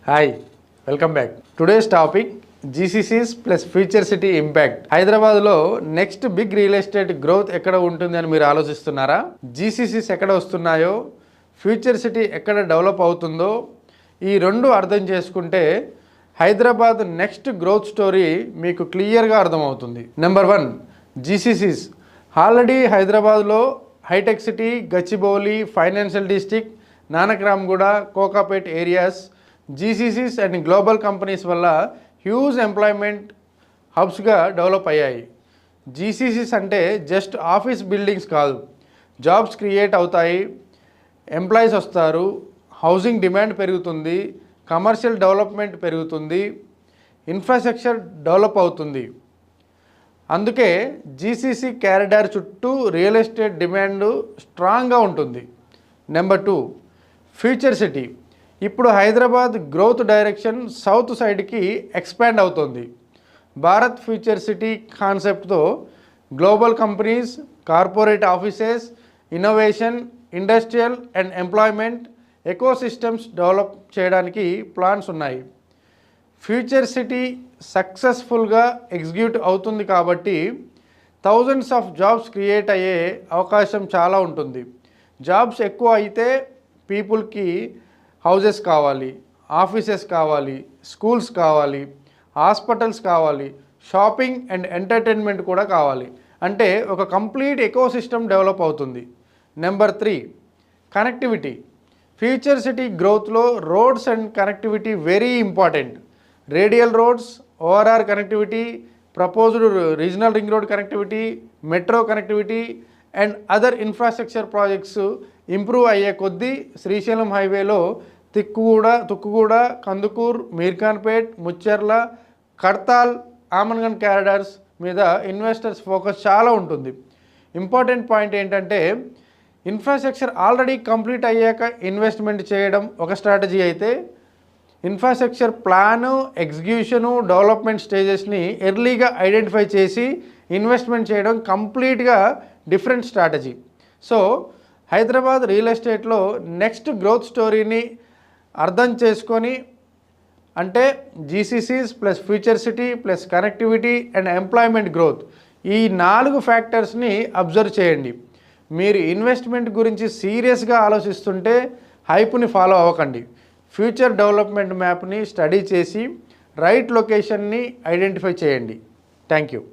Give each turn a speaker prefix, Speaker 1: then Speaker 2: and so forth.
Speaker 1: Hi, welcome back. Today's topic GCCs plus future city impact. హైదరాబాద్లో next big real estate growth ఎక్కడ ఉంటుంది అని మీరు ఆలోచిస్తున్నారా? జీసీసీస్ ఎక్కడ వస్తున్నాయో, ఫ్యూచర్ సిటీ ఎక్కడ డెవలప్ అవుతుందో ఈ రెండు అర్థం చేసుకుంటే హైదరాబాద్ నెక్స్ట్ గ్రోత్ స్టోరీ మీకు క్లియర్గా అర్థమవుతుంది. Number 1, GCCs. ఆల్రెడీ హైదరాబాద్లో హైటెక్ City, Gachibowli, financial district, Nanakramguda, Kokapet areas GCCs and global companies వల్ల హ్యూజ్ ఎంప్లాయ్మెంట్ హబ్స్గా డెవలప్ అయ్యాయి. జీసీసీస్ అంటే జస్ట్ ఆఫీస్ బిల్డింగ్స్ కాదు, జాబ్స్ క్రియేట్ అవుతాయి, ఎంప్లాయీస్ వస్తారు, హౌసింగ్ డిమాండ్ పెరుగుతుంది, కమర్షియల్ డెవలప్మెంట్ పెరుగుతుంది, ఇన్ఫ్రాస్ట్రక్చర్ డెవలప్ అవుతుంది. అందుకే జీసీసీ క్యారిడార్ చుట్టూ రియల్ ఎస్టేట్ డిమాండ్ స్ట్రాంగ్గా ఉంటుంది. Number 2, future city. ఇప్పుడు హైదరాబాద్ గ్రోత్ డైరెక్షన్ సౌత్ సైడ్కి ఎక్స్పాండ్ అవుతుంది. భారత్ ఫ్యూచర్ సిటీ కాన్సెప్ట్తో global companies, corporate offices, innovation, industrial and employment ecosystems develop చేయడానికి ప్లాన్స్ ఉన్నాయి. ఫ్యూచర్ సిటీ సక్సెస్ఫుల్గా ఎగ్జిక్యూట్ అవుతుంది కాబట్టి థౌజండ్స్ ఆఫ్ జాబ్స్ క్రియేట్ అయ్యే అవకాశం చాలా ఉంటుంది. జాబ్స్ ఎక్కువ అయితే పీపుల్కి హౌజెస్ కావాలి, ఆఫీసెస్ కావాలి, స్కూల్స్ కావాలి, హాస్పిటల్స్ కావాలి, షాపింగ్ అండ్ ఎంటర్టైన్మెంట్ కూడా కావాలి. అంటే ఒక కంప్లీట్ ఎకోసిస్టమ్ డెవలప్ అవుతుంది. Number 3, connectivity. ఫ్యూచర్ సిటీ గ్రోత్లో roads and connectivity very important. Radial roads, ORR connectivity, proposed regional ring road connectivity, metro connectivity and other infrastructure projects improve అయ్యే కొద్దీ శ్రీశైలం హైవేలో Tukkuguda, Kandukur, Meerkhanpet, Mucherla, Kadthal, Amanganj corridors మీద ఇన్వెస్టర్స్ ఫోకస్ చాలా ఉంటుంది. Important point ఏంటంటే infrastructure already complete అయ్యాక investment చేయడం ఒక స్ట్రాటజీ అయితే, ఇన్ఫ్రాస్ట్రక్చర్ ప్లాను, ఎగ్జిక్యూషను, డెవలప్మెంట్ స్టేజెస్ని ఎర్లీగా ఐడెంటిఫై చేసి ఇన్వెస్ట్మెంట్ చేయడం కంప్లీట్గా different strategy. So Hyderabad real ఎస్టేట్లో నెక్స్ట్ గ్రోత్ స్టోరీని అర్థం చేసుకొని, అంటే GCCs plus future city plus connectivity and employment growth, ఈ 4 ఫ్యాక్టర్స్ని అబ్జర్వ్ చేయండి. మీరు ఇన్వెస్ట్మెంట్ గురించి సీరియస్గా ఆలోచిస్తుంటే హైప్ని ఫాలో అవ్వకండి. ఫ్యూచర్ డెవలప్మెంట్ మ్యాప్ని స్టడీ చేసి రైట్ లొకేషన్ని ఐడెంటిఫై చేయండి. Thank you.